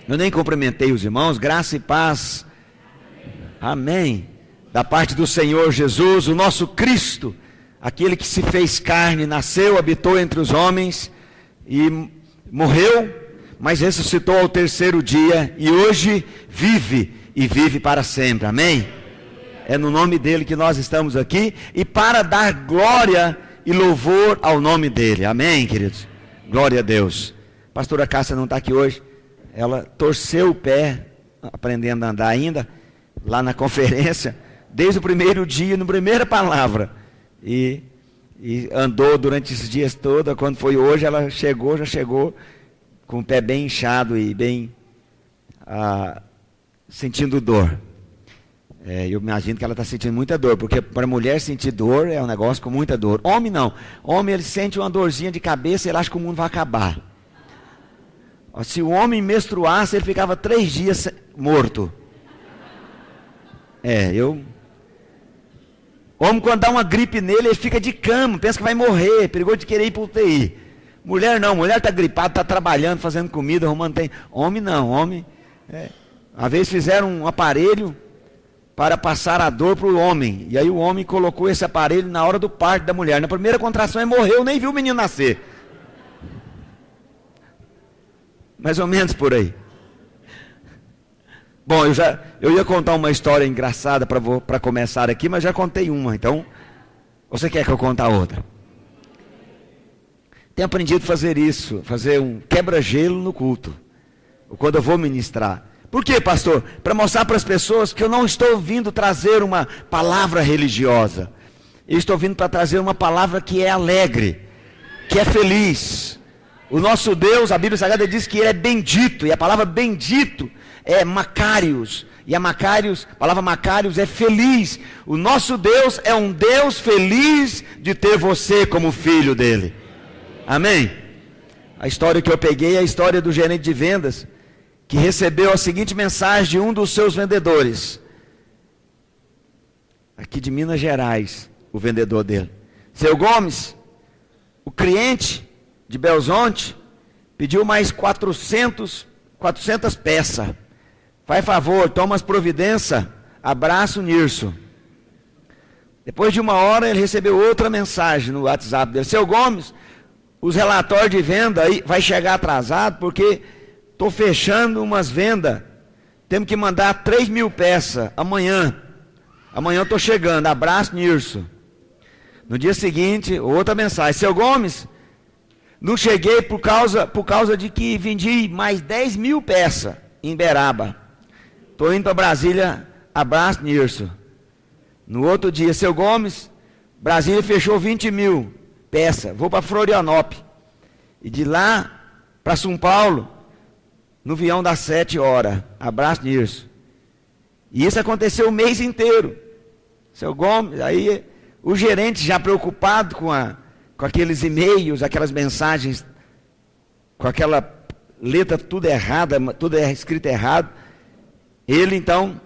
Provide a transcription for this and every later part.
Eu nem cumprimentei os irmãos. Graça e paz. Amém. Da parte do Senhor Jesus, o nosso Cristo, aquele que se fez carne, nasceu, habitou entre os homens e morreu, mas ressuscitou ao terceiro dia e hoje vive e vive para sempre. Amém? É no nome dele que nós estamos aqui e para dar glória e louvor ao nome dele. Amém, queridos? Glória a Deus. A pastora Cássia não está aqui hoje. Ela torceu o pé, aprendendo a andar ainda, lá na conferência, desde o primeiro dia, na primeira palavra. E andou durante esses dias todos. Quando foi hoje, ela já chegou com o pé bem inchado e bem sentindo dor. Eu imagino que ela está sentindo muita dor, porque para mulher sentir dor é um negócio com muita dor. Homem não. Homem, ele sente uma dorzinha de cabeça e ele acha que o mundo vai acabar. Se o homem menstruasse, ele ficava 3 dias morto. Homem, quando dá uma gripe nele, ele fica de cama, pensa que vai morrer, perigoso de querer ir para o UTI. Mulher não, mulher está gripada, está trabalhando, fazendo comida, arrumando tem. Homem não, homem. Às vezes fizeram um aparelho para passar a dor para o homem. E aí o homem colocou esse aparelho na hora do parto da mulher. Na primeira contração ele morreu, nem viu o menino nascer. Mais ou menos por aí. Bom, eu ia contar uma história engraçada para começar aqui, mas já contei uma. Então, você quer que eu conte outra? Tenho aprendido a fazer isso, fazer um quebra-gelo no culto, quando eu vou ministrar. Por quê, pastor? Para mostrar para as pessoas que eu não estou vindo trazer uma palavra religiosa. Eu estou vindo para trazer uma palavra que é alegre, que é feliz. O nosso Deus, a Bíblia Sagrada diz que ele é bendito, e a palavra bendito é Macários, e a palavra Macários é feliz. O nosso Deus é um Deus feliz de ter você como filho dele. Amém? A história que eu peguei é a história do gerente de vendas, que recebeu a seguinte mensagem de um dos seus vendedores, aqui de Minas Gerais, o vendedor dele: seu Gomes, o cliente de Belzonte pediu mais 400 peças. Faz favor, toma as providências, abraço Nirso. Depois de 1 hora ele recebeu outra mensagem no WhatsApp dele: seu Gomes, os relatórios de venda aí vai chegar atrasado porque estou fechando umas vendas. Temos que mandar 3.000 peças amanhã. Amanhã eu estou chegando, abraço Nirso. No dia seguinte, outra mensagem: seu Gomes, não cheguei por causa de que vendi mais 10.000 peças em Beraba. Estou indo para Brasília, abraço Nirso. No outro dia: seu Gomes, Brasília fechou 20.000 peças, vou para Florianópolis. E de lá para São Paulo, no avião das 7 horas, abraço Nirso. E isso aconteceu o mês inteiro. Seu Gomes, aí o gerente já preocupado com aqueles e-mails, aquelas mensagens, com aquela letra tudo errada, tudo é escrito errado. Ele então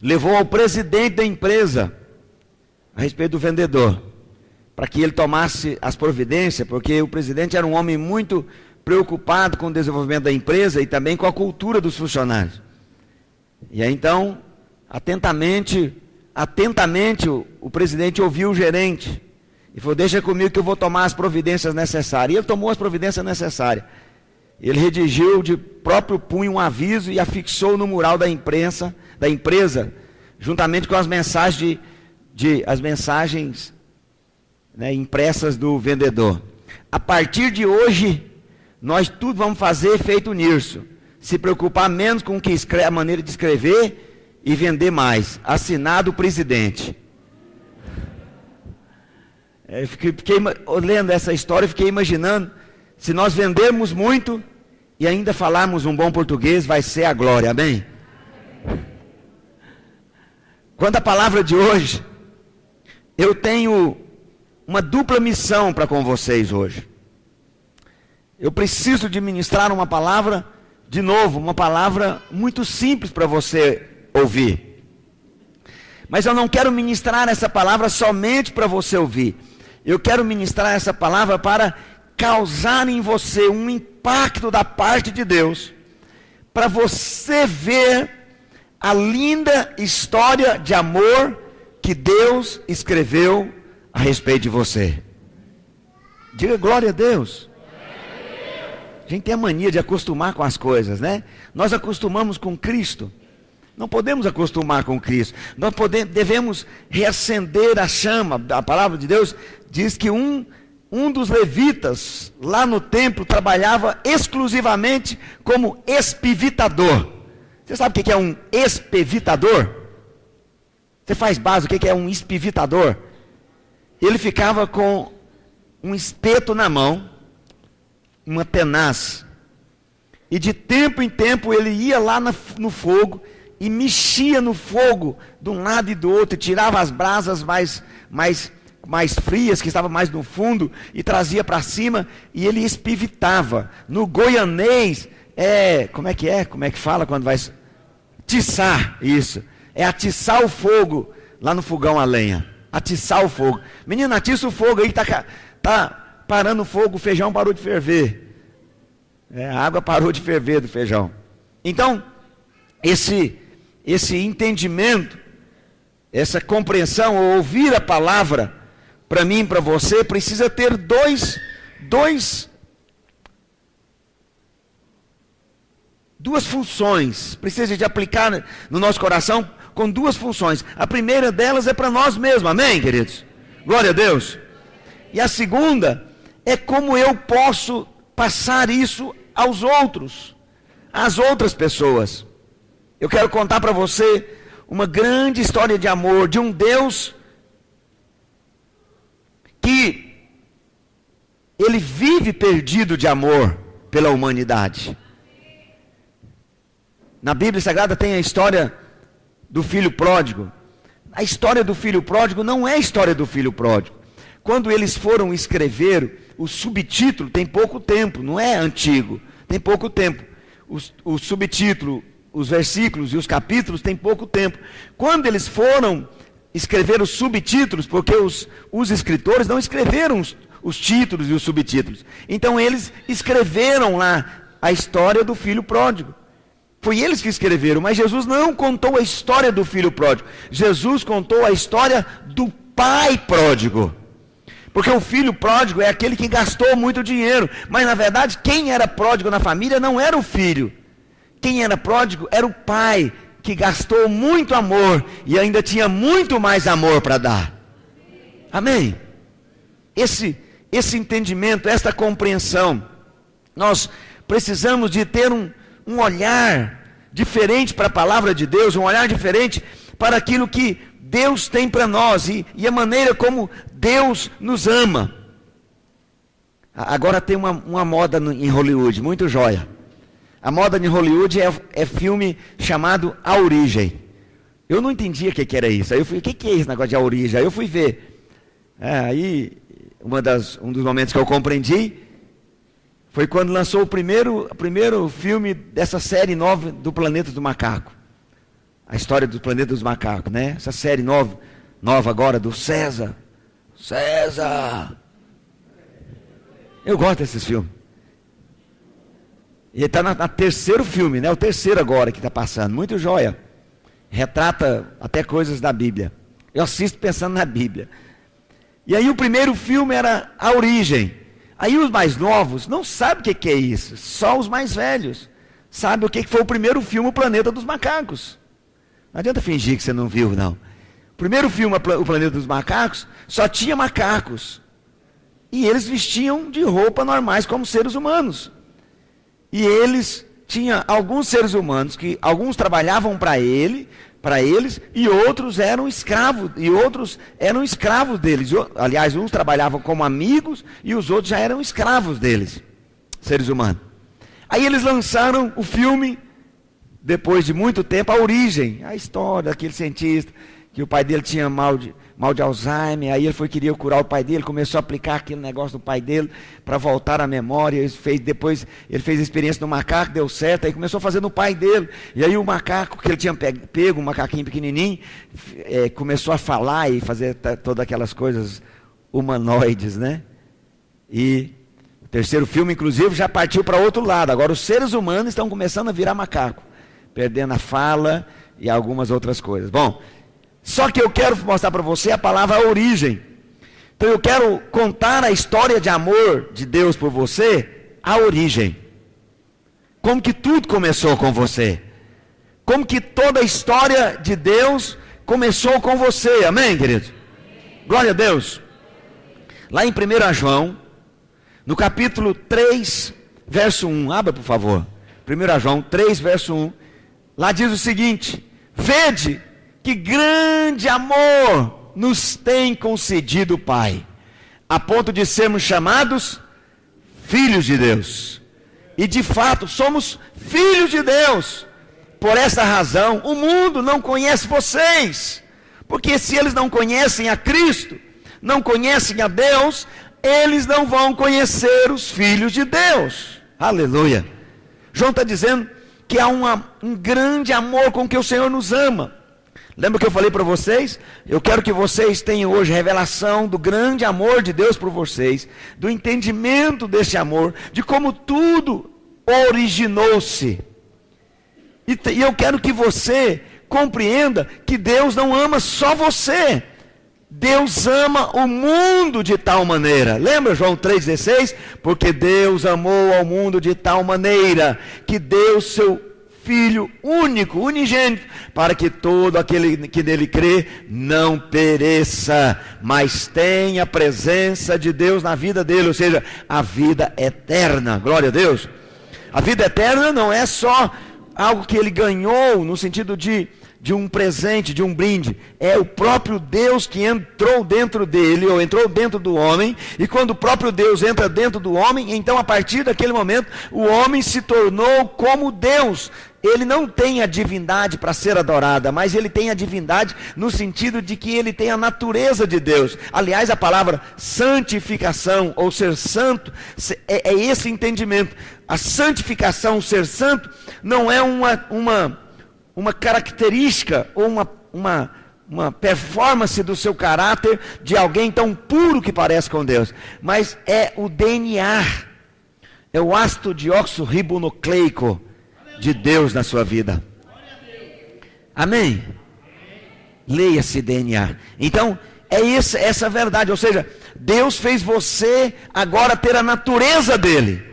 levou ao presidente da empresa a respeito do vendedor, para que ele tomasse as providências, porque o presidente era um homem muito preocupado com o desenvolvimento da empresa e também com a cultura dos funcionários. E aí então, atentamente o presidente ouviu o gerente e falou: deixa comigo que eu vou tomar as providências necessárias. E ele tomou as providências necessárias. Ele redigiu de próprio punho um aviso e afixou no mural da empresa, juntamente com as mensagens impressas do vendedor. A partir de hoje, nós tudo vamos fazer feito Nirso. Se preocupar menos com a maneira de escrever e vender mais. Assinado o presidente. Eu fiquei lendo essa história, fiquei imaginando, se nós vendermos muito e ainda falarmos um bom português, vai ser a glória, amém? Quanto à palavra de hoje, eu tenho uma dupla missão para com vocês hoje. Eu preciso de ministrar uma palavra, de novo, uma palavra muito simples para você ouvir. Mas eu não quero ministrar essa palavra somente para você ouvir. Eu quero ministrar essa palavra para causar em você um impacto da parte de Deus, para você ver a linda história de amor que Deus escreveu a respeito de você. Diga glória a Deus. A gente tem a mania de acostumar com as coisas, né? Nós acostumamos com Cristo. Não podemos acostumar com Cristo. Nós devemos reacender a chama. A palavra de Deus diz que um dos levitas lá no templo trabalhava exclusivamente como espivitador. Você sabe o que é um espivitador? Você faz base, o que é um espivitador? Ele ficava com um espeto na mão, uma tenaz, e de tempo em tempo ele ia lá no fogo e mexia no fogo de um lado e do outro, e tirava as brasas mais frias, que estavam mais no fundo, e trazia para cima, e ele espivitava. No goianês, como é que fala quando vai? Tiçar, isso. É atiçar o fogo lá no fogão a lenha. Atiçar o fogo. Menino, atiça o fogo aí, tá parando o fogo, o feijão parou de ferver. A água parou de ferver do feijão. Então, esse entendimento, essa compreensão, ou ouvir a palavra, para mim e para você, precisa ter duas funções, precisa de aplicar no nosso coração com duas funções. A primeira delas é para nós mesmos, amém, queridos? Glória a Deus. E a segunda é como eu posso passar isso aos outros, às outras pessoas. Eu quero contar para você uma grande história de amor de um Deus que ele vive perdido de amor pela humanidade. Na Bíblia Sagrada tem a história do filho pródigo. A história do filho pródigo não é a história do filho pródigo. Quando eles foram escrever, o subtítulo tem pouco tempo, não é antigo, tem pouco tempo. O subtítulo, os versículos e os capítulos têm pouco tempo. Quando eles foram escrever os subtítulos, porque os escritores não escreveram os títulos e os subtítulos. Então eles escreveram lá a história do filho pródigo. Foi eles que escreveram, mas Jesus não contou a história do filho pródigo. Jesus contou a história do pai pródigo. Porque o filho pródigo é aquele que gastou muito dinheiro. Mas na verdade, quem era pródigo na família não era o filho. Quem era pródigo era o pai, que gastou muito amor e ainda tinha muito mais amor para dar. Amém? Esse entendimento, esta compreensão, nós precisamos de ter um olhar diferente para a palavra de Deus, um olhar diferente para aquilo que Deus tem para nós e a maneira como Deus nos ama. Agora tem uma moda em Hollywood, muito joia. A moda em Hollywood é filme chamado A Origem. Eu não entendia o que era isso. Aí eu fui, o que é esse negócio de A Origem? Aí eu fui ver. Aí um dos momentos que eu compreendi foi quando lançou o primeiro filme dessa série nova do Planeta do Macaco. A história do Planeta dos Macacos, né? Essa série nova agora do César. Eu gosto desses filmes. E ele está na terceiro filme, né? O terceiro agora que está passando. Muito joia. Retrata até coisas da Bíblia. Eu assisto pensando na Bíblia. E aí o primeiro filme era A Origem. Aí os mais novos não sabem o que é isso. Só os mais velhos sabem o que foi o primeiro filme, O Planeta dos Macacos. Não adianta fingir que você não viu, não. O primeiro filme, O Planeta dos Macacos, só tinha macacos. E eles vestiam de roupa normais como seres humanos. E eles tinham alguns seres humanos que alguns trabalhavam para eles, e outros eram escravos deles. Aliás, uns trabalhavam como amigos e os outros já eram escravos deles, seres humanos. Aí eles lançaram o filme, depois de muito tempo, A Origem, a história daquele cientista, que o pai dele tinha mal de Alzheimer, aí ele queria curar o pai dele, começou a aplicar aquele negócio do pai dele, para voltar à memória, depois ele fez a experiência no macaco, deu certo, aí começou a fazer no pai dele, e aí o macaco, que ele tinha pego, um macaquinho pequenininho, começou a falar e fazer todas aquelas coisas humanoides, né? E terceiro filme, inclusive, já partiu para outro lado. Agora os seres humanos estão começando a virar macaco, perdendo a fala e algumas outras coisas. Bom, só que eu quero mostrar para você a palavra origem. Então eu quero contar a história de amor de Deus por você, a origem. Como que tudo começou com você. Como que toda a história de Deus começou com você. Amém, queridos? Glória a Deus. Lá em 1 João, no capítulo 3, verso 1. Abra, por favor. 1 João 3, verso 1. Lá diz o seguinte: vede que grande amor nos tem concedido o Pai, a ponto de sermos chamados filhos de Deus. E de fato somos filhos de Deus. Por essa razão o mundo não conhece vocês, porque se eles não conhecem a Cristo, não conhecem a Deus, eles não vão conhecer os filhos de Deus. Aleluia. João está dizendo que há um grande amor com que o Senhor nos ama. Lembra que eu falei para vocês? Eu quero que vocês tenham hoje revelação do grande amor de Deus por vocês, do entendimento desse amor, de como tudo originou-se. E eu quero que você compreenda que Deus não ama só você. Deus ama o mundo de tal maneira. Lembra João 3,16? Porque Deus amou ao mundo de tal maneira que deu seu Filho único, unigênito, para que todo aquele que nele crê não pereça, mas tenha a presença de Deus na vida dele, ou seja, a vida eterna. Glória a Deus. A vida eterna não é só algo que ele ganhou no sentido de um presente, de um brinde. É o próprio Deus que entrou dentro dele, ou entrou dentro do homem, e quando o próprio Deus entra dentro do homem, então a partir daquele momento, o homem se tornou como Deus. Ele não tem a divindade para ser adorada, mas ele tem a divindade no sentido de que ele tem a natureza de Deus. Aliás, a palavra santificação, ou ser santo, é esse entendimento. A santificação, ser santo, não é uma característica ou uma performance do seu caráter de alguém tão puro que parece com Deus, mas é o DNA, é o ácido deoxirribonucleico de Deus na sua vida. Amém? Leia esse DNA. Então, é essa verdade, ou seja, Deus fez você agora ter a natureza dele.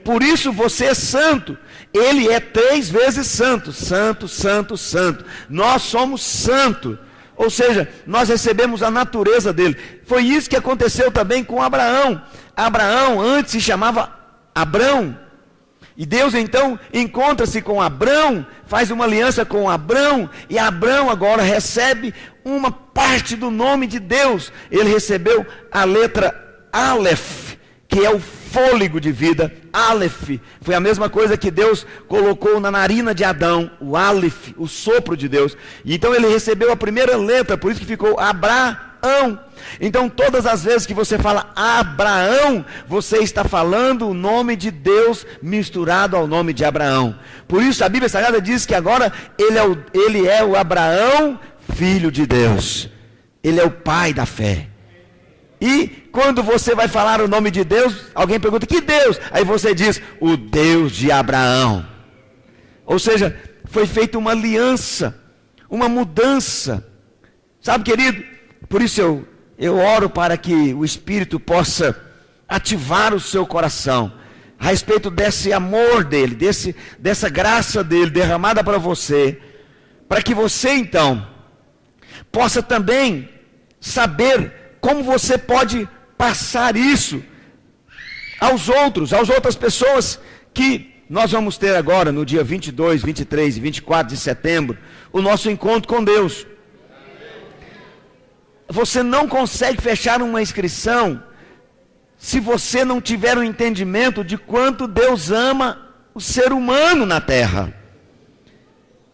Por isso você é santo. Ele é 3 vezes santo. Santo, santo, santo. Nós somos santo. Ou seja, nós recebemos a natureza dele. Foi isso que aconteceu também com Abraão. Abraão antes se chamava Abrão. E Deus então encontra-se com Abrão, faz uma aliança com Abrão, e Abrão agora recebe uma parte do nome de Deus. Ele recebeu a letra Aleph, que é o fôlego de vida. Aleph foi a mesma coisa que Deus colocou na narina de Adão, o Aleph, o sopro de Deus. E então ele recebeu a primeira letra, por isso que ficou Abraão. Então todas as vezes que você fala Abraão, você está falando o nome de Deus misturado ao nome de Abraão. Por isso a Bíblia Sagrada diz que agora ele é o Abraão, filho de Deus. Ele é o pai da fé. E quando você vai falar o nome de Deus, alguém pergunta, que Deus? Aí você diz, o Deus de Abraão. Ou seja, foi feita uma aliança, uma mudança. Sabe, querido, por isso eu oro para que o Espírito possa ativar o seu coração a respeito desse amor dele, dessa graça dele derramada para você, para que você então possa também saber como você pode passar isso às outras pessoas que nós vamos ter agora no dia 22, 23 e 24 de setembro, o nosso encontro com Deus. Você não consegue fechar uma inscrição se você não tiver um entendimento de quanto Deus ama o ser humano na terra.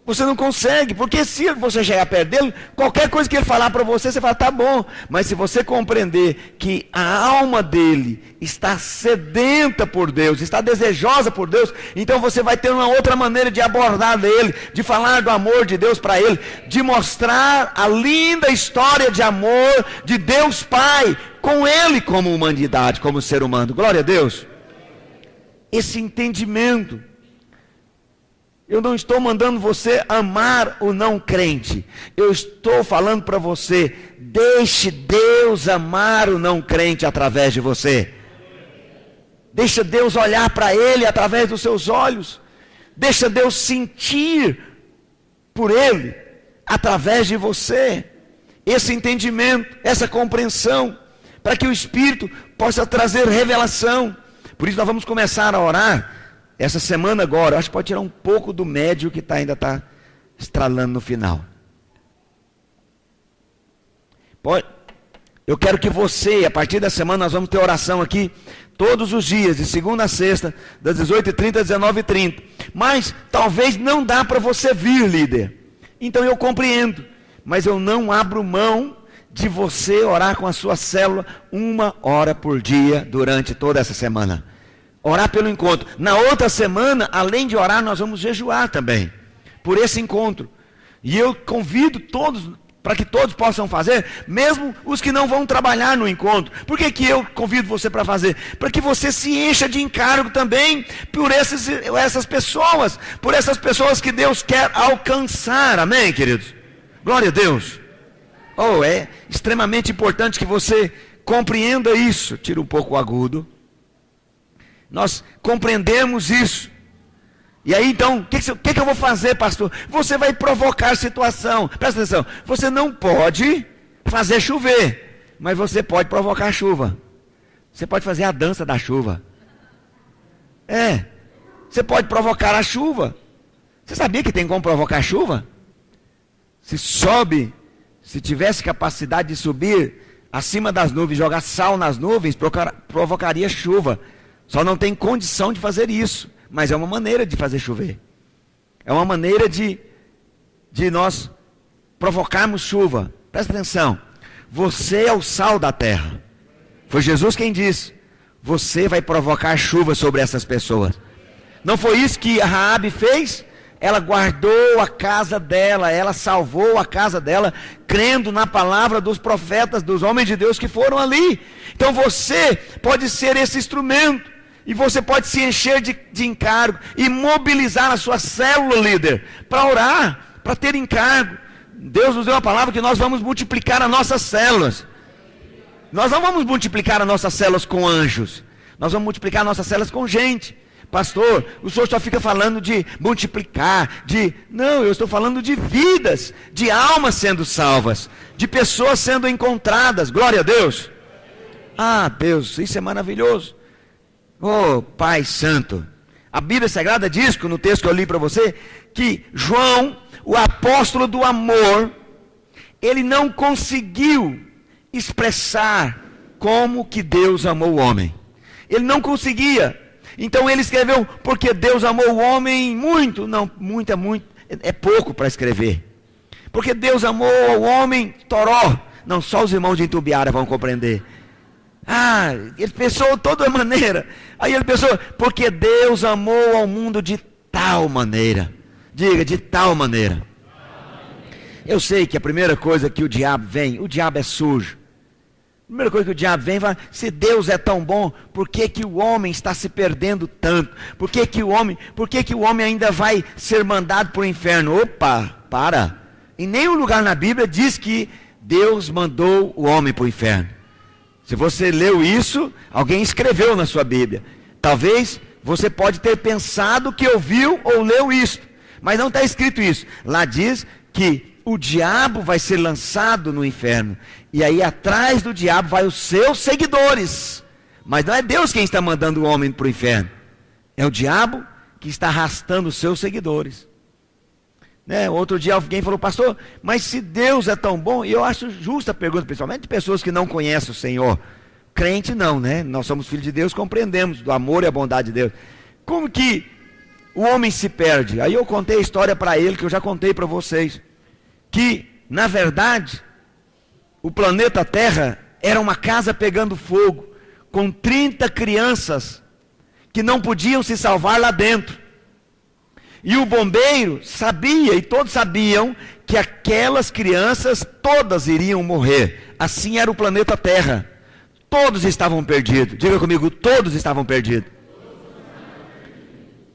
Você não consegue, porque se você chegar perto dele, qualquer coisa que ele falar para você, você fala, tá bom. Mas se você compreender que a alma dele está sedenta por Deus, está desejosa por Deus, então você vai ter uma outra maneira de abordar ele, de falar do amor de Deus para ele, de mostrar a linda história de amor de Deus Pai, com ele como humanidade, como ser humano. Glória a Deus. esse entendimento. Eu não estou mandando você amar o não crente. Eu estou falando para você, deixe Deus amar o não crente através de você. Deixa Deus olhar para ele através dos seus olhos. Deixa Deus sentir por ele através de você. Esse entendimento, essa compreensão, para que o Espírito possa trazer revelação. Por isso nós vamos começar a orar essa semana agora. Acho que pode tirar um pouco do médio que ainda está estralando no final. Eu quero que você, a partir da semana, nós vamos ter oração aqui todos os dias, de segunda a sexta, das 18h30 às 19h30. Mas talvez não dá para você vir, líder. Então eu compreendo. Mas eu não abro mão de você orar com a sua célula 1 hora por dia durante toda essa semana. Orar pelo encontro. Na outra semana, além de orar, nós vamos jejuar também, por esse encontro. E eu convido todos, para que todos possam fazer, mesmo os que não vão trabalhar no encontro. Por que eu convido você para fazer? Para que você se encha de encargo também por essas pessoas, por essas pessoas que Deus quer alcançar. Amém, queridos? Glória a Deus. Oh, é extremamente importante que você compreenda isso. Tira um pouco o agudo. Nós compreendemos isso. E aí então, o que eu vou fazer, pastor? Você vai provocar situação. Presta atenção. Você não pode fazer chover, mas você pode provocar chuva. Você pode fazer a dança da chuva. Você pode provocar a chuva. Você sabia que tem como provocar chuva? Se tivesse capacidade de subir acima das nuvens, jogar sal nas nuvens, provocaria chuva. Só não tem condição de fazer isso. Mas é uma maneira de fazer chover. É uma maneira de nós provocarmos chuva. Presta atenção. Você é o sal da terra. Foi Jesus quem disse. Você vai provocar chuva sobre essas pessoas. Não foi isso que a Raabe fez? Ela guardou a casa dela, ela salvou a casa dela, crendo na palavra dos profetas, dos homens de Deus que foram ali. Então você pode ser esse instrumento, e você pode se encher de encargo, e mobilizar a sua célula, líder, para orar, para ter encargo. Deus nos deu uma palavra que nós vamos multiplicar as nossas células. Nós não vamos multiplicar as nossas células com anjos, nós vamos multiplicar as nossas células com gente. Pastor, o senhor só fica falando de multiplicar, Não, eu estou falando de vidas, de almas sendo salvas, de pessoas sendo encontradas. Glória a Deus. Ah, Deus, isso é maravilhoso. Oh, Pai Santo. A Bíblia Sagrada diz, no texto que eu li para você, que João, o apóstolo do amor, ele não conseguiu expressar como que Deus amou o homem. Ele não conseguia. Então ele escreveu, porque Deus amou o homem muito. Não, muito é pouco para escrever. Porque Deus amou o homem, toró. Não, só os irmãos de Itumbiara vão compreender. Ele pensou de toda maneira. Aí ele pensou, porque Deus amou ao mundo de tal maneira. Diga, de tal maneira. Eu sei que a primeira coisa que o diabo é sujo. A primeira coisa que o diabo vem e fala, se Deus é tão bom, por que o homem está se perdendo tanto? Por que o homem ainda vai ser mandado para o inferno? Opa, para. Em nenhum lugar na Bíblia diz que Deus mandou o homem para o inferno. Se você leu isso, alguém escreveu na sua Bíblia. Talvez você pode ter pensado que ouviu ou leu isso, mas não está escrito isso. Lá diz que o diabo vai ser lançado no inferno. E aí atrás do diabo vai os seus seguidores. Mas não é Deus quem está mandando o homem para o inferno. É o diabo que está arrastando os seus seguidores. Outro dia alguém falou, pastor, mas se Deus é tão bom, e eu acho justa a pergunta, principalmente de pessoas que não conhecem o Senhor. Crente não, né? Nós somos filhos de Deus, compreendemos do amor e a bondade de Deus. Como que o homem se perde? Aí eu contei a história para ele, que eu já contei para vocês. Que, na verdade, o planeta Terra era uma casa pegando fogo, com 30 crianças que não podiam se salvar lá dentro. E o bombeiro sabia, e todos sabiam, que aquelas crianças todas iriam morrer. Assim era o planeta Terra. Todos estavam perdidos. Diga comigo, todos estavam perdidos.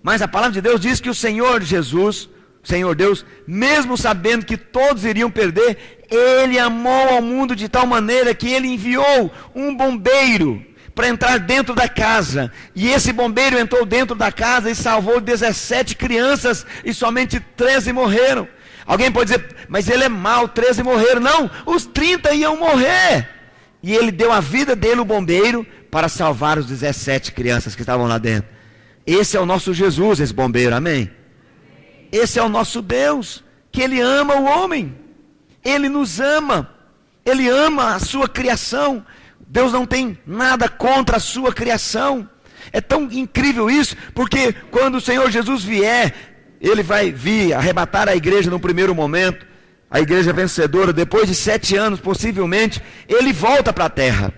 Mas a palavra de Deus diz que o Senhor Jesus, o Senhor Deus, mesmo sabendo que todos iriam perder, Ele amou ao mundo de tal maneira que Ele enviou um bombeiro para entrar dentro da casa. E esse bombeiro entrou dentro da casa e salvou 17 crianças e somente 13 morreram. Alguém pode dizer, mas ele é mau, 13 morreram. Não, os 30 iam morrer. E ele deu a vida dele, o bombeiro, para salvar os 17 crianças que estavam lá dentro. Esse é o nosso Jesus, esse bombeiro, amém? Esse é o nosso Deus, que Ele ama o homem. Ele nos ama. Ele ama a sua criação. Deus não tem nada contra a sua criação. É tão incrível isso, porque quando o Senhor Jesus vier, Ele vai vir arrebatar a igreja no primeiro momento, a igreja vencedora. Depois de 7 anos, possivelmente, Ele volta para a terra.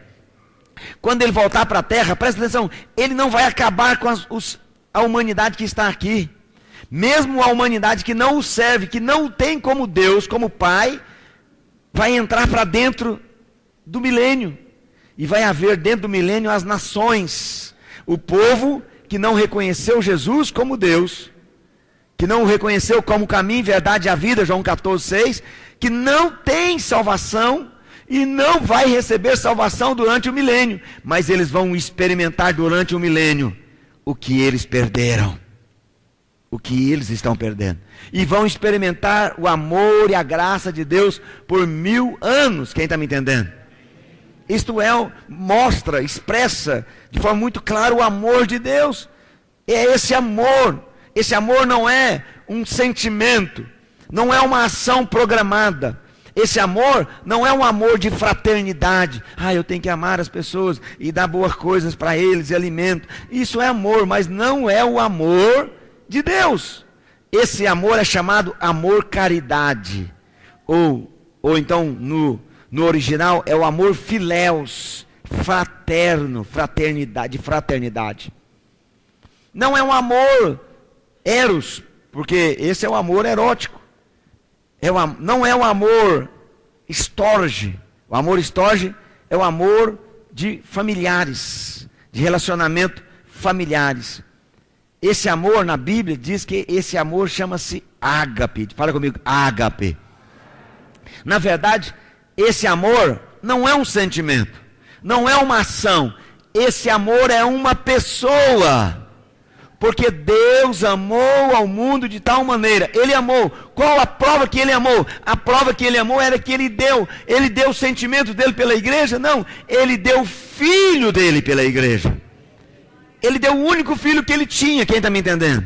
Quando Ele voltar para a terra, presta atenção, Ele não vai acabar com a humanidade que está aqui. Mesmo a humanidade que não o serve, que não o tem como Deus, como Pai, vai entrar para dentro do milênio. E vai haver dentro do milênio as nações. O povo que não reconheceu Jesus como Deus, que não o reconheceu como caminho, verdade e a vida, João 14,6, que não tem salvação e não vai receber salvação durante o milênio, mas eles vão experimentar durante o milênio o que eles perderam, o que eles estão perdendo, e vão experimentar o amor e a graça de Deus por 1000 anos. Quem está me entendendo? Isto mostra, expressa de forma muito clara o amor de Deus. É esse amor. Esse amor não é um sentimento, não é uma ação programada. Esse amor não é um amor de fraternidade. Eu tenho que amar as pessoas e dar boas coisas para eles e alimento. Isso é amor, mas não é o amor de Deus. Esse amor é chamado amor caridade. Ou então no original é o amor filéus, fraterno, fraternidade. Não é um amor eros, porque esse é o amor erótico. Não é um amor estorge. O amor estorge é o amor de familiares, de relacionamento familiares. Esse amor na Bíblia diz que esse amor chama-se ágape. Fala comigo, ágape. Na verdade, esse amor não é um sentimento, não é uma ação. Esse amor é uma pessoa. Porque Deus amou ao mundo de tal maneira. Ele amou. Qual a prova que Ele amou? A prova que Ele amou era que Ele deu o sentimento dele pela igreja? Não, Ele deu o Filho dele pela igreja. Ele deu o único filho que Ele tinha. Quem está me entendendo?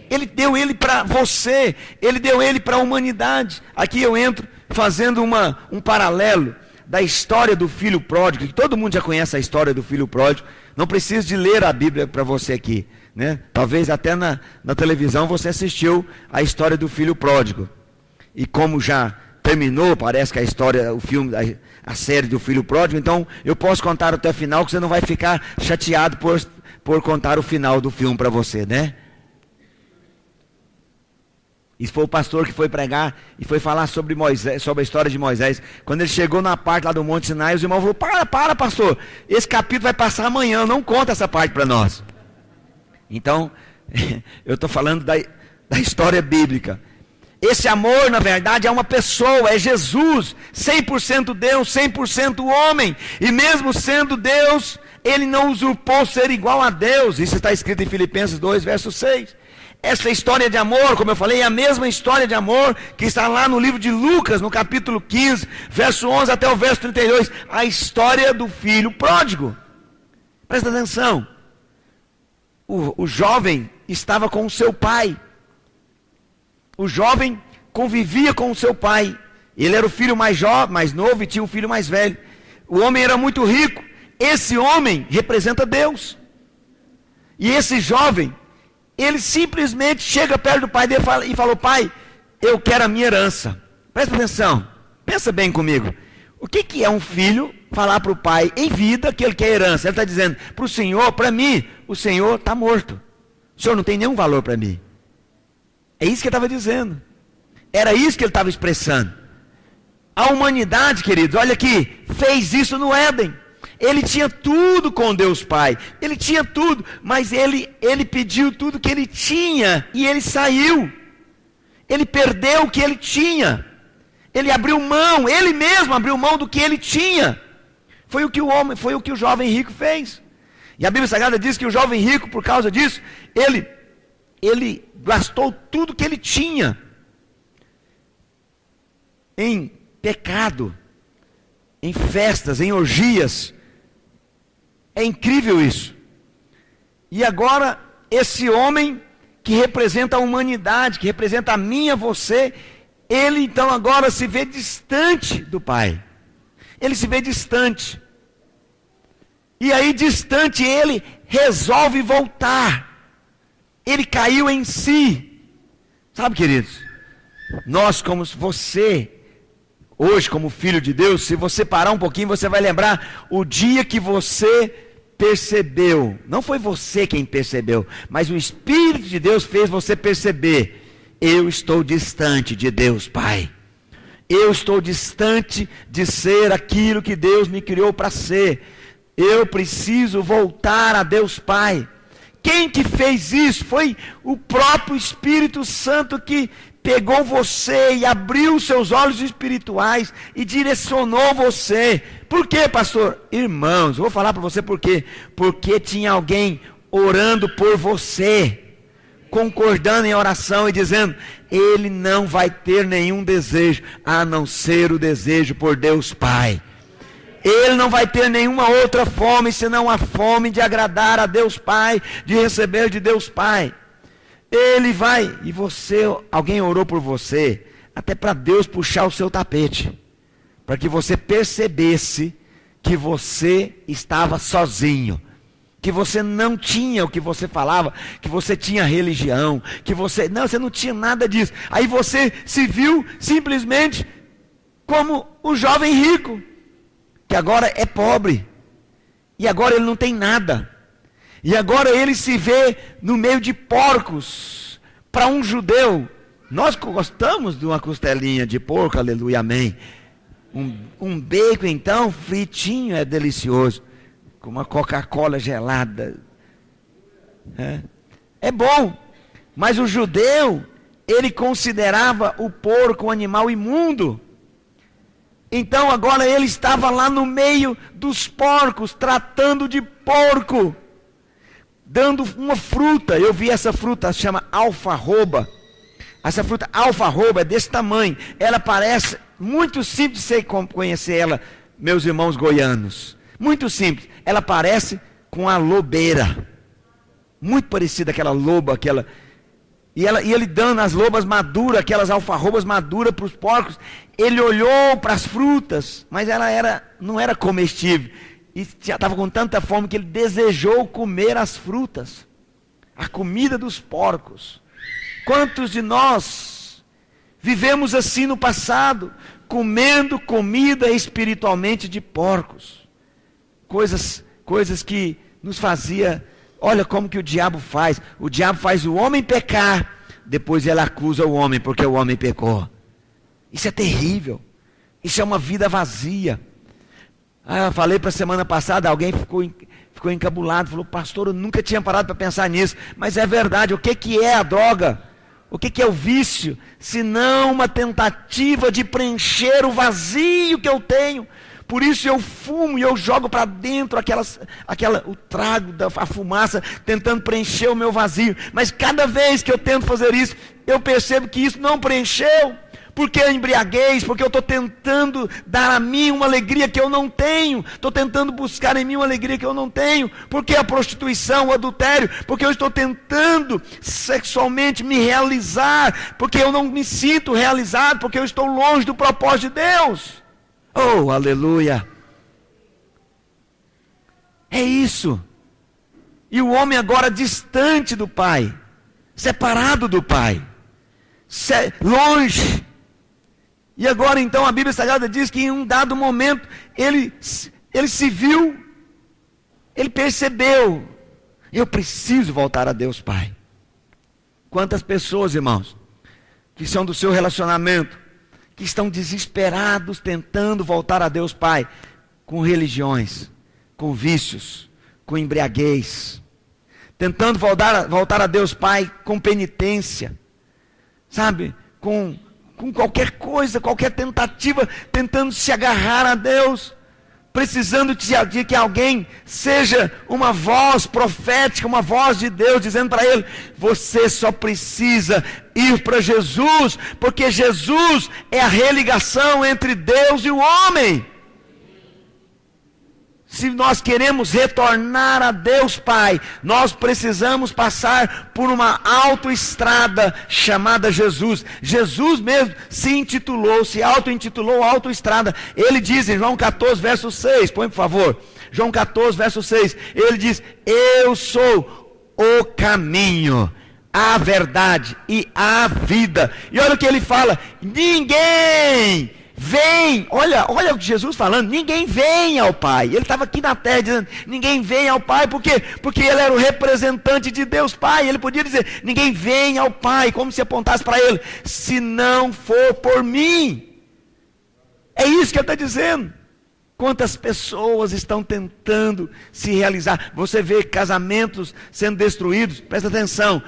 Ele deu Ele para você. Ele deu Ele para a humanidade. Aqui eu entro fazendo um paralelo da história do filho pródigo, que todo mundo já conhece a história do filho pródigo. Não preciso de ler a Bíblia para você aqui, né? Talvez até na televisão você assistiu a história do filho pródigo. E como já terminou, parece que a história, o filme, a série do filho pródigo, então eu posso contar até o final, que você não vai ficar chateado por contar o final do filme para você, né? Isso foi o pastor que foi pregar e foi falar sobre Moisés, sobre a história de Moisés. Quando ele chegou na parte lá do Monte Sinai, os irmãos falaram, para pastor, esse capítulo vai passar amanhã, não conta essa parte para nós. Então, eu estou falando da história bíblica. Esse amor, na verdade, é uma pessoa, é Jesus, 100% Deus, 100% homem. E mesmo sendo Deus, Ele não usurpou ser igual a Deus. Isso está escrito em Filipenses 2, verso 6. Essa história de amor, como eu falei, é a mesma história de amor que está lá no livro de Lucas, no capítulo 15, verso 11 até o verso 32. A história do filho pródigo. Presta atenção. O jovem estava com o seu pai. O jovem convivia com o seu pai. Ele era o filho mais novo e tinha um filho mais velho. O homem era muito rico. Esse homem representa Deus. E esse jovem, ele simplesmente chega perto do pai dele e fala, pai, eu quero a minha herança. Presta atenção, pensa bem comigo. O que é um filho falar para o pai em vida que ele quer herança? Ele está dizendo, para o senhor, para mim, o senhor está morto. O senhor não tem nenhum valor para mim. É isso que ele estava dizendo. Era isso que ele estava expressando. A humanidade, queridos, olha aqui, fez isso no Éden. Ele tinha tudo com Deus Pai. Ele tinha tudo, mas ele pediu tudo que ele tinha e ele saiu. Ele perdeu o que ele tinha. Ele abriu mão, ele mesmo abriu mão do que ele tinha. Foi o que o jovem rico fez. E a Bíblia Sagrada diz que o jovem rico, por causa disso, ele gastou tudo que ele tinha em pecado, em festas, em orgias. É incrível isso. E agora, esse homem que representa a humanidade, que representa a mim e a você, ele então agora se vê distante do Pai. Ele se vê distante. E aí, distante, ele resolve voltar. Ele caiu em si. Sabe, queridos, nós, como você, hoje, como filho de Deus, se você parar um pouquinho, você vai lembrar o dia que você percebeu. Não foi você quem percebeu, mas o Espírito de Deus fez você perceber: eu estou distante de Deus Pai. Eu estou distante de ser aquilo que Deus me criou para ser. Eu preciso voltar a Deus Pai. Quem que fez isso? Foi o próprio Espírito Santo que pegou você e abriu seus olhos espirituais e direcionou você. Por quê, pastor? Irmãos, eu vou falar para você por quê. Porque tinha alguém orando por você, concordando em oração e dizendo: ele não vai ter nenhum desejo a não ser o desejo por Deus Pai. Ele não vai ter nenhuma outra fome senão a fome de agradar a Deus Pai, de receber de Deus Pai. Ele vai, e alguém orou por você, até para Deus puxar o seu tapete, para que você percebesse que você estava sozinho, que você não tinha o que você falava, que você tinha religião, que você não tinha nada disso. Aí você se viu simplesmente como o jovem rico, que agora é pobre, e agora ele não tem nada, e agora ele se vê no meio de porcos. Para um judeu, nós gostamos de uma costelinha de porco, aleluia, amém. Um bacon então, fritinho, é delicioso, com uma Coca-Cola gelada, é bom, mas o judeu, ele considerava o porco um animal imundo. Então agora ele estava lá no meio dos porcos, tratando de porco, dando uma fruta. Eu vi essa fruta, se chama alfarroba. Essa fruta alfarroba é desse tamanho. Ela parece muito simples de você conhecer ela, meus irmãos goianos. Muito simples. Ela parece com a lobeira. Muito parecida aquela loba, aquela. E ele dando as lobas maduras, aquelas alfarrobas maduras para os porcos. Ele olhou para as frutas, mas ela não era comestível. E já estava com tanta fome que ele desejou comer as frutas, a comida dos porcos. Quantos de nós vivemos assim no passado, comendo comida espiritualmente de porcos? Coisas que nos fazia. Olha como que o diabo faz. O diabo faz o homem pecar, depois ele acusa o homem porque o homem pecou. Isso é terrível. Isso é uma vida vazia. Eu falei para a semana passada, alguém ficou encabulado, falou: pastor, eu nunca tinha parado para pensar nisso. Mas é verdade. O que é a droga? O que é o vício? Senão uma tentativa de preencher o vazio que eu tenho. Por isso eu fumo e eu jogo para dentro o trago, a fumaça, tentando preencher o meu vazio. Mas cada vez que eu tento fazer isso, eu percebo que isso não preencheu. Porque a embriaguez, porque eu estou tentando dar a mim uma alegria que eu não tenho. Estou tentando buscar em mim uma alegria que eu não tenho. Porque a prostituição, o adultério, porque eu estou tentando sexualmente me realizar. Porque eu não me sinto realizado, porque eu estou longe do propósito de Deus. Oh, aleluia. É isso. E o homem agora distante do Pai, separado do Pai, longe. E agora então a Bíblia Sagrada diz que em um dado momento ele se viu, ele percebeu: eu preciso voltar a Deus Pai. Quantas pessoas, irmãos, que são do seu relacionamento, que estão desesperados tentando voltar a Deus Pai com religiões, com vícios, com embriaguez, tentando voltar a Deus Pai com penitência, sabe, com qualquer coisa, qualquer tentativa, tentando se agarrar a Deus, precisando de que alguém seja uma voz profética, uma voz de Deus, dizendo para ele: você só precisa ir para Jesus, porque Jesus é a religação entre Deus e o homem. Se nós queremos retornar a Deus Pai, nós precisamos passar por uma autoestrada chamada Jesus. Jesus mesmo se auto-intitulou autoestrada. Ele diz em João 14, verso 6, põe por favor, João 14, verso 6, ele diz: eu sou o caminho, a verdade e a vida. E olha o que ele fala: ninguém vem, olha o que Jesus falando, ninguém vem ao Pai. Ele estava aqui na terra dizendo, ninguém vem ao Pai, por quê? Porque ele era o representante de Deus Pai. Ele podia dizer, ninguém vem ao Pai, como se apontasse para ele, se não for por mim. É isso que ele está dizendo. Quantas pessoas estão tentando se realizar? Você vê casamentos sendo destruídos, presta atenção.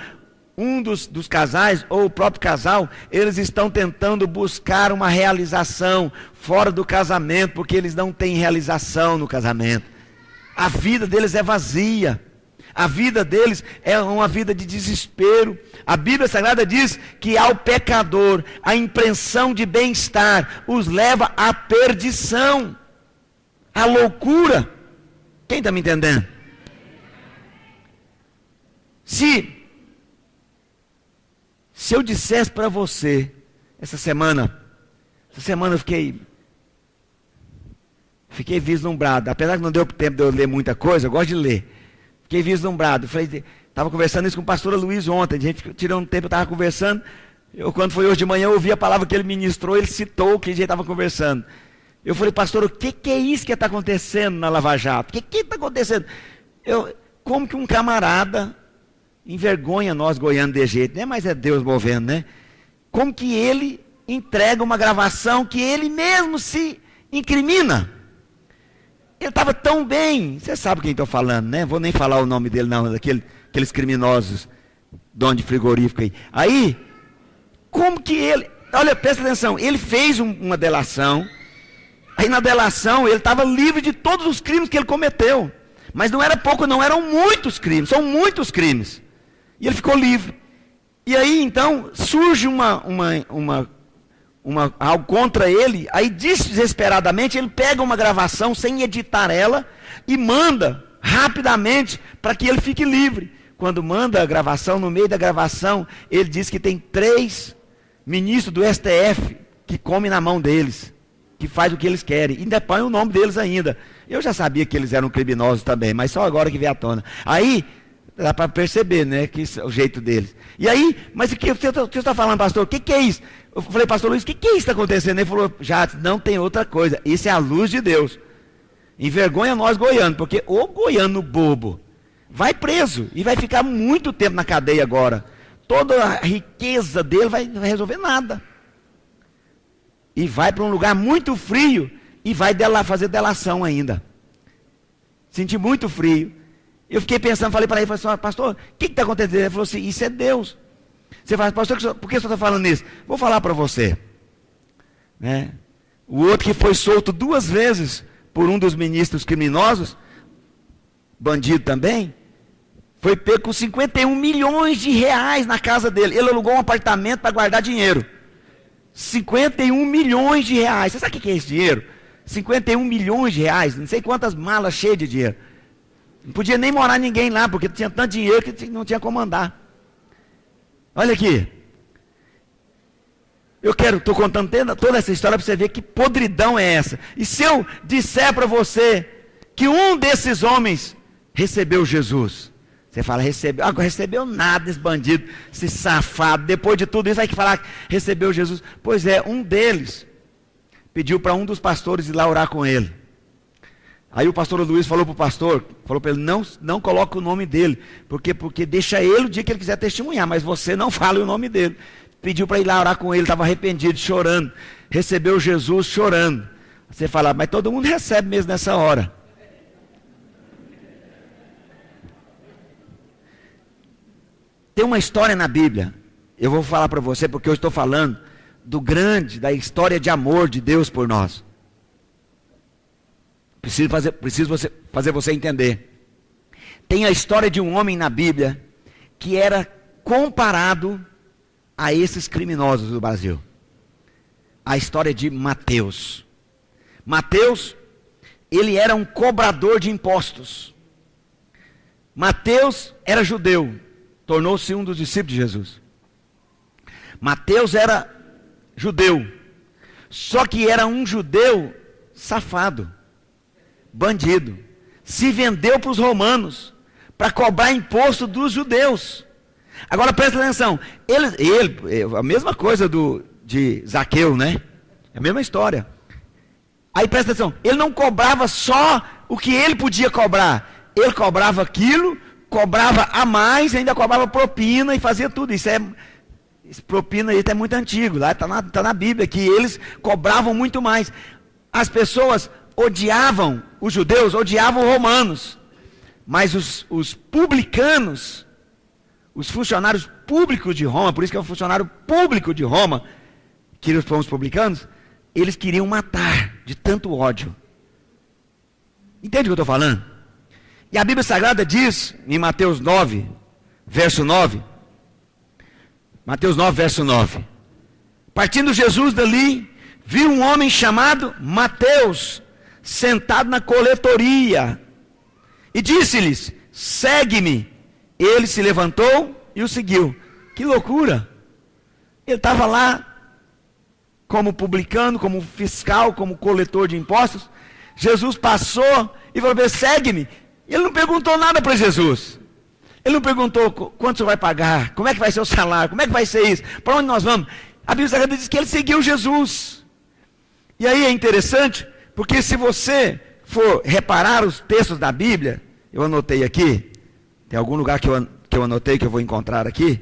Um dos casais, ou o próprio casal, eles estão tentando buscar uma realização fora do casamento, porque eles não têm realização no casamento. A vida deles é vazia. A vida deles é uma vida de desespero. A Bíblia Sagrada diz que ao pecador, a impressão de bem-estar os leva à perdição, à loucura. Quem está me entendendo? Se eu dissesse para você, essa semana eu fiquei vislumbrado, apesar que não deu tempo de eu ler muita coisa, eu gosto de ler, fiquei vislumbrado, estava conversando isso com o pastor Luiz ontem, a gente tirou um tempo, eu estava conversando, quando foi hoje de manhã, eu ouvi a palavra que ele ministrou, ele citou o que a gente estava conversando, eu falei, pastor, o que é isso que está acontecendo na Lava Jato? O que está acontecendo? Como que um camarada envergonha nós goianos de jeito, né? Mas é Deus movendo, né? Como que ele entrega uma gravação que ele mesmo se incrimina? Ele estava tão bem, você sabe quem estou falando, né? Vou nem falar o nome dele não, aqueles criminosos, dono de frigorífico aí. Aí, como que ele, olha, presta atenção, ele fez uma delação, aí na delação ele estava livre de todos os crimes que ele cometeu, mas não era pouco não, eram muitos crimes, são muitos crimes. E ele ficou livre. E aí então surge algo contra ele. Aí desesperadamente ele pega uma gravação sem editar ela e manda rapidamente para que ele fique livre. Quando manda a gravação, no meio da gravação, ele diz que tem 3 ministros do STF que comem na mão deles, que faz o que eles querem. E ainda põe o nome deles ainda. Eu já sabia que eles eram criminosos também, mas só agora que veio à tona. Aí dá para perceber, né, que o jeito deles. E aí, mas o que você está falando, pastor? O que é isso? Eu falei, pastor Luiz, o que é isso que está acontecendo? Ele falou, já não tem outra coisa, isso é a luz de Deus. Envergonha nós goianos, porque o goiano bobo vai preso e vai ficar muito tempo na cadeia agora. Toda a riqueza dele não vai resolver nada. E vai para um lugar muito frio e vai fazer delação ainda. Senti muito frio. Eu fiquei pensando, falei para ele, pastor, o que está acontecendo? Ele falou assim, isso é Deus. Você fala, pastor, por que você está falando isso? Vou falar para você. Né? O outro que foi solto 2 vezes por um dos ministros criminosos, bandido também, foi pego com 51 milhões de reais na casa dele. Ele alugou um apartamento para guardar dinheiro. 51 milhões de reais. Você sabe o que é esse dinheiro? 51 milhões de reais, não sei quantas malas cheias de dinheiro. Não podia nem morar ninguém lá, porque tinha tanto dinheiro que não tinha como andar. Olha aqui. Estou contando toda essa história para você ver que podridão é essa. E se eu disser para você que um desses homens recebeu Jesus, você fala, recebeu nada esse bandido, esse safado, depois de tudo isso vai falar que recebeu Jesus. Pois é, um deles pediu para um dos pastores ir lá orar com ele. Aí o pastor Luiz falou para o pastor, falou para ele, não coloque o nome dele, porque deixa ele o dia que ele quiser testemunhar, mas você não fala o nome dele. Pediu para ir lá orar com ele, estava arrependido, chorando, recebeu Jesus chorando. Você fala, mas todo mundo recebe mesmo nessa hora. Tem uma história na Bíblia, eu vou falar para você porque eu estou falando da história de amor de Deus por nós. Preciso fazer você entender. Tem a história de um homem na Bíblia que era comparado a esses criminosos do Brasil. A história de Mateus. Mateus, ele era um cobrador de impostos. Mateus era judeu, tornou-se um dos discípulos de Jesus. Mateus era judeu, só que era um judeu safado, bandido. Se vendeu para os romanos, para cobrar imposto dos judeus. Agora presta atenção, a mesma coisa de Zaqueu, né? É a mesma história. Aí presta atenção, ele não cobrava só o que ele podia cobrar, ele cobrava aquilo, cobrava a mais, ainda cobrava propina e fazia tudo. Esse propina aí é muito antigo, lá está na Bíblia, que eles cobravam muito mais. As pessoas odiavam os judeus, odiavam os romanos, mas os publicanos, os funcionários públicos de Roma, por isso que é um funcionário público de Roma, que os publicanos, eles queriam matar de tanto ódio. Entende o que eu estou falando? E a Bíblia Sagrada diz, em Mateus 9, verso 9, Mateus 9, verso 9, partindo Jesus dali, viu um homem chamado Mateus, sentado na coletoria, e disse-lhes, segue-me. Ele se levantou e o seguiu. Que loucura! Ele estava lá, como publicano, como fiscal, como coletor de impostos. Jesus passou e falou, segue-me. Ele não perguntou nada para Jesus. Ele não perguntou quanto você vai pagar, como é que vai ser o salário, como é que vai ser isso, para onde nós vamos. A Bíblia Sagrada diz que ele seguiu Jesus. E aí é interessante, porque se você for reparar os textos da Bíblia, eu anotei aqui, tem algum lugar que eu anotei que eu vou encontrar aqui.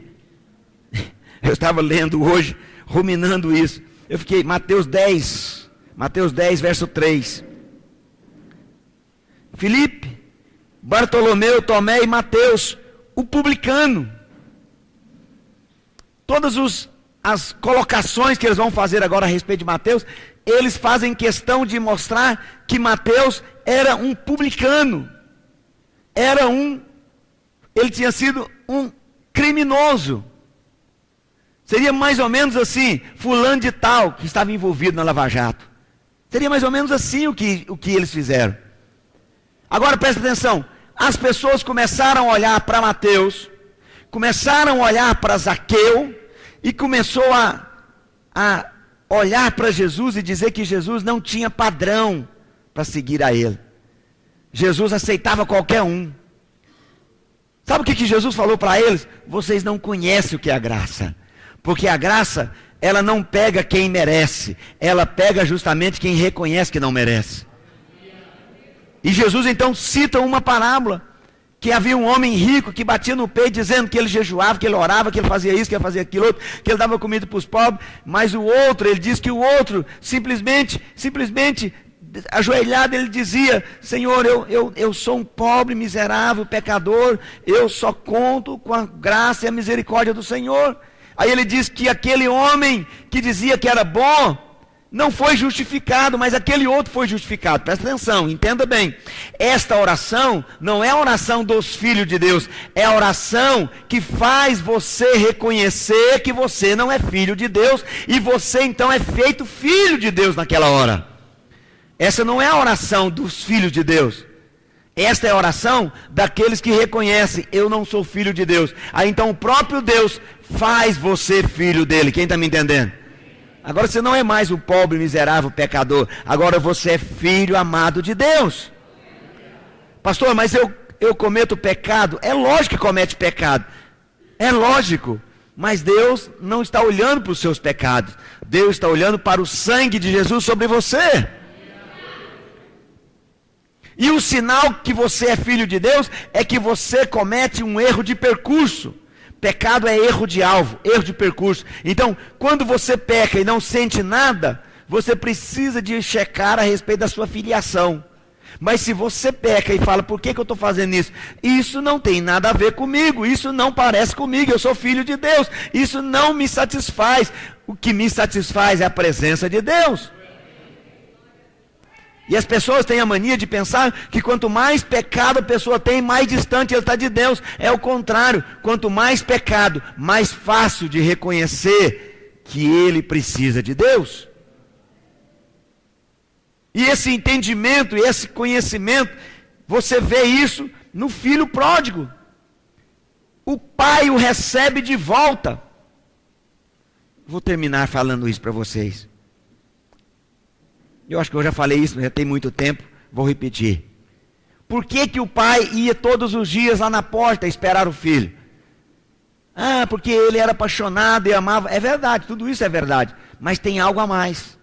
Eu estava lendo hoje, ruminando isso. Eu fiquei, Mateus 10, verso 3. Filipe, Bartolomeu, Tomé e Mateus, o publicano. Todas as colocações que eles vão fazer agora a respeito de Mateus, eles fazem questão de mostrar que Mateus era um publicano. Ele tinha sido um criminoso. Seria mais ou menos assim, fulano de tal, que estava envolvido na Lava Jato. Seria mais ou menos assim o que eles fizeram. Agora presta atenção, as pessoas começaram a olhar para Mateus, começaram a olhar para Zaqueu, e começou a olhar para Jesus e dizer que Jesus não tinha padrão para seguir a ele. Jesus aceitava qualquer um. Sabe o que Jesus falou para eles? Vocês não conhecem o que é a graça. Porque a graça, ela não pega quem merece, ela pega justamente quem reconhece que não merece. E Jesus então cita uma parábola, que havia um homem rico que batia no peito dizendo que ele jejuava, que ele orava, que ele fazia isso, que ele fazia aquilo outro, que ele dava comida para os pobres, mas o outro, ele diz que o outro simplesmente ajoelhado, ele dizia, Senhor, eu sou um pobre, miserável, pecador, eu só conto com a graça e a misericórdia do Senhor. Aí ele diz que aquele homem que dizia que era bom, não foi justificado, mas aquele outro foi justificado. Presta atenção, entenda bem. Esta oração não é a oração dos filhos de Deus, é a oração que faz você reconhecer que você não é filho de Deus, e você então é feito filho de Deus naquela hora. Essa não é a oração dos filhos de Deus. Esta é a oração daqueles que reconhecem, eu não sou filho de Deus. Aí então o próprio Deus faz você filho dele. Quem está me entendendo? Agora você não é mais o pobre, miserável, pecador. Agora você é filho amado de Deus. Pastor, mas eu cometo pecado. É lógico que comete pecado. É lógico. Mas Deus não está olhando para os seus pecados. Deus está olhando para o sangue de Jesus sobre você. E o sinal que você é filho de Deus é que você comete um erro de percurso. Pecado é erro de alvo, erro de percurso. Então, quando você peca e não sente nada, você precisa de checar a respeito da sua filiação. Mas se você peca e fala, por que eu estou fazendo isso? Isso não tem nada a ver comigo, isso não parece comigo, eu sou filho de Deus, isso não me satisfaz. O que me satisfaz é a presença de Deus. E as pessoas têm a mania de pensar que quanto mais pecado a pessoa tem, mais distante ela está de Deus. É o contrário, quanto mais pecado, mais fácil de reconhecer que ele precisa de Deus. E esse entendimento, esse conhecimento, você vê isso no filho pródigo. O pai o recebe de volta. Vou terminar falando isso para vocês. Eu acho que eu já falei isso, já tem muito tempo, vou repetir. Por que que o pai ia todos os dias lá na porta esperar o filho? Ah, porque ele era apaixonado e amava. É verdade, tudo isso é verdade. Mas tem algo a mais.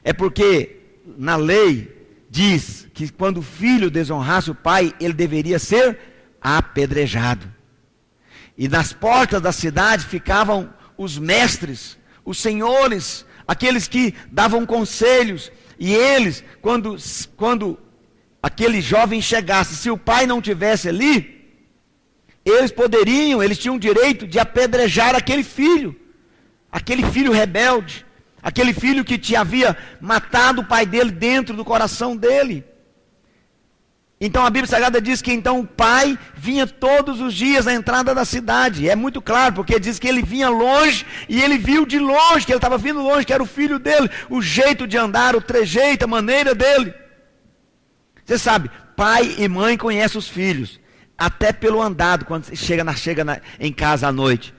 É porque na lei diz que quando o filho desonrasse o pai, ele deveria ser apedrejado. E nas portas da cidade ficavam os mestres, os senhores, aqueles que davam conselhos. E eles, quando aquele jovem chegasse, se o pai não tivesse ali, eles tinham direito de apedrejar aquele filho rebelde, aquele filho que havia matado o pai dele dentro do coração dele. Então a Bíblia Sagrada diz que então o pai vinha todos os dias à entrada da cidade. É muito claro, porque diz que ele vinha longe e ele viu de longe, que ele estava vindo longe, que era o filho dele, o jeito de andar, o trejeito, a maneira dele. Você sabe, pai e mãe conhecem os filhos, até pelo andado, quando chega em casa à noite.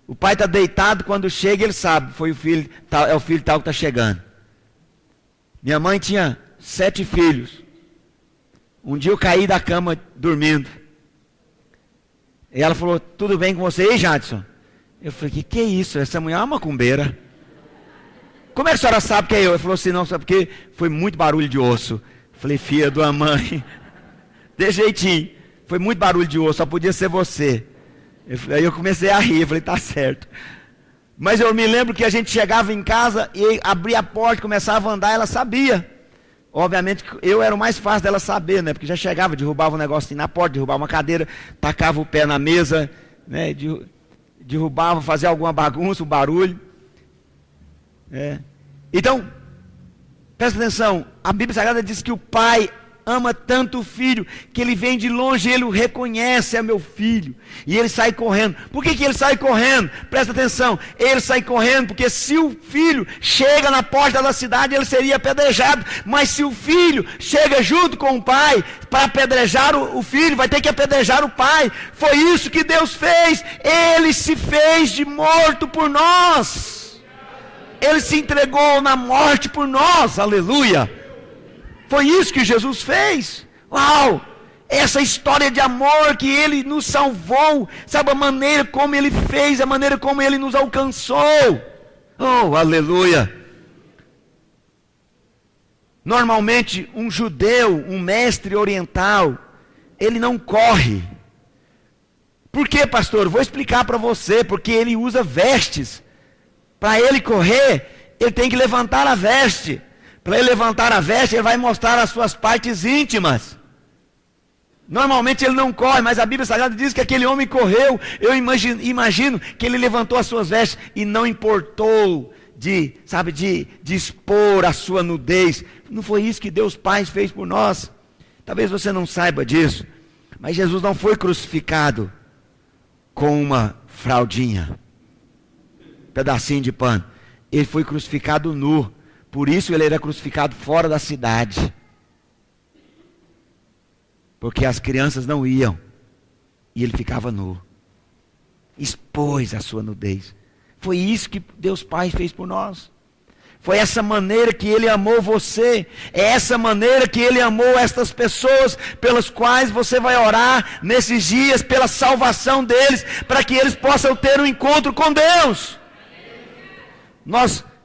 O pai está deitado, quando chega ele sabe, é o filho tal que está chegando. Minha mãe tinha 7 filhos. Um dia eu caí da cama dormindo. E ela falou, tudo bem com você? Ei, Jadson? Eu falei, que é isso? Essa mulher é uma macumbeira. Como é que a senhora sabe que é eu? Ele falou assim, não, sabe porque foi muito barulho de osso. Eu falei, filha da mãe, de jeitinho. Foi muito barulho de osso, só podia ser você. Aí eu comecei a rir, eu falei, tá certo. Mas eu me lembro que a gente chegava em casa e abria a porta, começava a andar, ela sabia. Obviamente eu era o mais fácil dela saber, né? Porque já chegava, derrubava um negócio assim na porta, derrubava uma cadeira, tacava o pé na mesa, né? Derrubava, fazia alguma bagunça, um barulho. Então, presta atenção, a Bíblia Sagrada diz que o pai ama tanto o filho, que ele vem de longe e ele o reconhece, é meu filho. E ele sai correndo. Por que ele sai correndo? Presta atenção, ele sai correndo porque se o filho chega na porta da cidade, ele seria apedrejado. Mas se o filho chega junto com o pai, para apedrejar o filho, vai ter que apedrejar o pai. Foi isso que Deus fez. Ele se fez de morto por nós. Ele se entregou na morte por nós, aleluia. Foi isso que Jesus fez. Uau! Essa história de amor que Ele nos salvou. Sabe a maneira como Ele fez, a maneira como Ele nos alcançou. Oh, aleluia! Normalmente um judeu, um mestre oriental, ele não corre. Por quê, pastor? Vou explicar para você. Porque ele usa vestes. Para ele correr, ele tem que levantar a veste. Para ele levantar a veste, ele vai mostrar as suas partes íntimas. Normalmente ele não corre, mas a Bíblia Sagrada diz que aquele homem correu. Eu imagino que ele levantou as suas vestes e não importou de expor a sua nudez. Não foi isso que Deus Pai fez por nós. Talvez você não saiba disso, mas Jesus não foi crucificado com uma fraldinha, pedacinho de pano. Ele foi crucificado nu. Por isso ele era crucificado fora da cidade. Porque as crianças não iam. E ele ficava nu. Expôs a sua nudez. Foi isso que Deus Pai fez por nós. Foi essa maneira que Ele amou você. É essa maneira que Ele amou estas pessoas pelas quais você vai orar nesses dias, pela salvação deles, para que eles possam ter um encontro com Deus.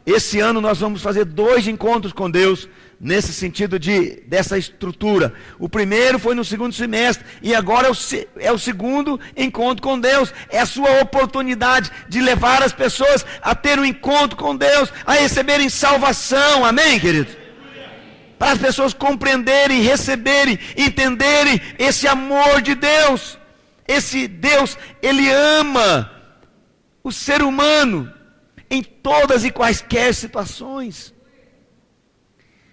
Esse ano nós vamos fazer 2 encontros com Deus, nesse sentido dessa estrutura. O primeiro foi no segundo semestre, e agora é o segundo encontro com Deus. É a sua oportunidade de levar as pessoas a ter um encontro com Deus, a receberem salvação, amém, queridos? para as pessoas compreenderem, receberem, entenderem esse amor de Deus. Esse Deus, Ele ama o ser humano em todas e quaisquer situações.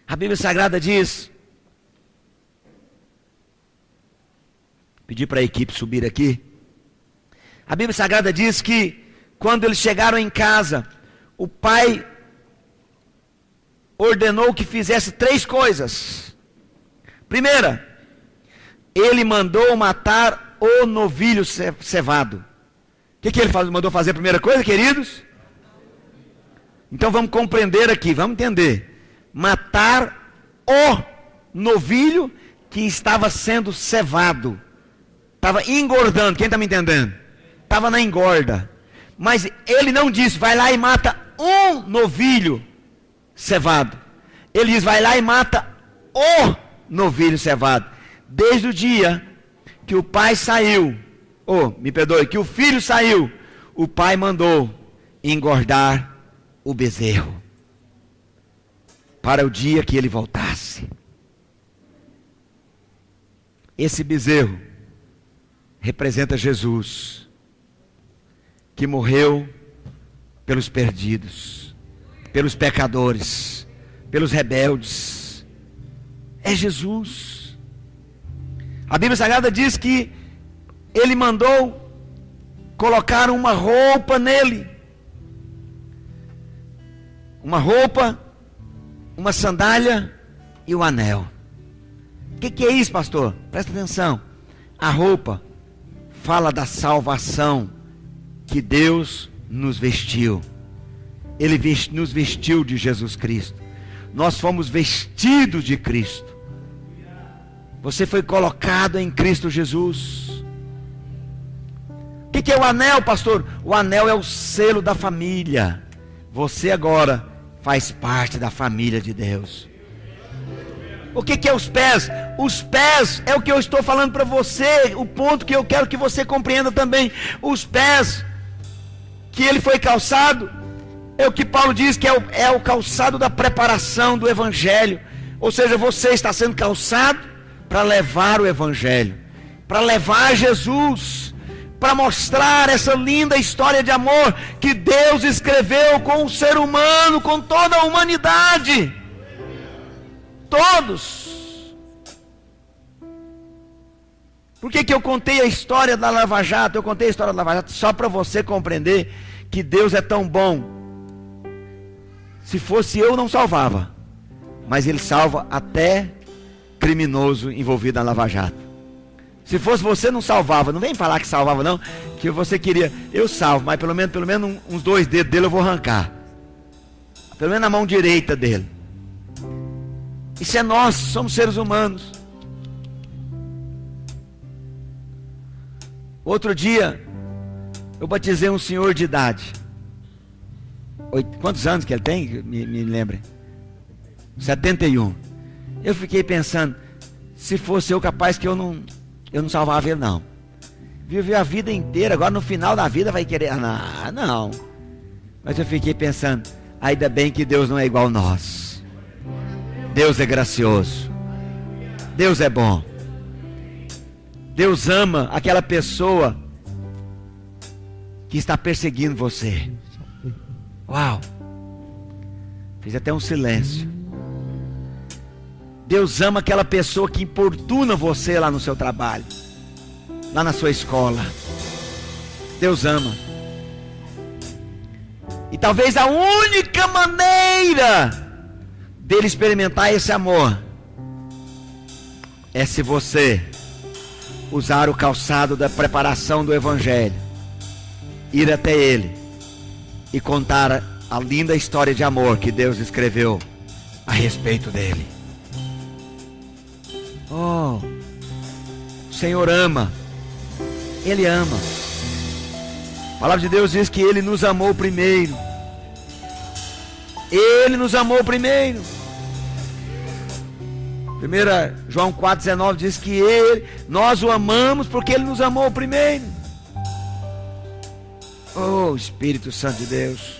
A Bíblia Sagrada diz, pedi para a equipe subir aqui. A Bíblia Sagrada diz que quando eles chegaram em casa, o pai ordenou que fizesse 3 coisas. Primeira, ele mandou matar o novilho cevado. O que ele mandou fazer a primeira coisa, queridos? Então vamos compreender aqui, vamos entender. Matar o novilho que estava sendo cevado. Estava engordando, quem está me entendendo? Estava na engorda. Mas ele não disse, vai lá e mata um novilho cevado. Ele diz, vai lá e mata o novilho cevado. Desde o dia que o pai saiu, que o filho saiu, o pai mandou engordar o bezerro, para o dia que ele voltasse. Esse bezerro representa Jesus, que morreu pelos perdidos, pelos pecadores, pelos rebeldes. É Jesus. A Bíblia Sagrada diz que ele mandou colocar uma roupa nele. Uma roupa, uma sandália e um anel. O que é isso, pastor? Presta atenção. A roupa fala da salvação que Deus nos vestiu. Ele nos vestiu de Jesus Cristo. Nós fomos vestidos de Cristo. Você foi colocado em Cristo Jesus. O que é o anel, pastor? O anel é o selo da família. Você agora faz parte da família de Deus. O que é os pés? Os pés é o que eu estou falando para você. O ponto que eu quero que você compreenda também. Os pés que ele foi calçado, é o que Paulo diz que é o calçado da preparação do Evangelho. Ou seja, você está sendo calçado para levar o Evangelho, para levar Jesus, para mostrar essa linda história de amor que Deus escreveu com o ser humano, com toda a humanidade. Todos. Por que eu contei a história da Lava Jato? Eu contei a história da Lava Jato só para você compreender que Deus é tão bom. Se fosse eu, não salvava, mas Ele salva até criminoso envolvido na Lava Jato. Se fosse você, não salvava. Não vem falar que salvava não, que você queria. Eu salvo, mas pelo menos uns 2 dedos dele eu vou arrancar, pelo menos na mão direita dele. Isso é nós, somos seres humanos. Outro dia eu batizei um senhor de idade. Quantos anos que ele tem? Me lembre. 71. Eu fiquei pensando, se fosse eu, capaz que eu não salvava ele não. Viveu a vida inteira, agora no final da vida vai querer, não. Mas eu fiquei pensando, ainda bem que Deus não é igual a nós. Deus é gracioso. Deus é bom. Deus ama aquela pessoa que está perseguindo você. Uau! Fiz até um silêncio. Deus ama aquela pessoa que importuna você lá no seu trabalho, lá na sua escola. Deus ama. E talvez a única maneira dele experimentar esse amor é se você usar o calçado da preparação do Evangelho, ir até ele e contar a linda história de amor que Deus escreveu a respeito dele. Oh, o Senhor ama. Ele ama. A palavra de Deus diz que Ele nos amou primeiro. Ele nos amou primeiro. 1 João 4,19 diz que nós o amamos porque Ele nos amou primeiro. Oh, Espírito Santo de Deus.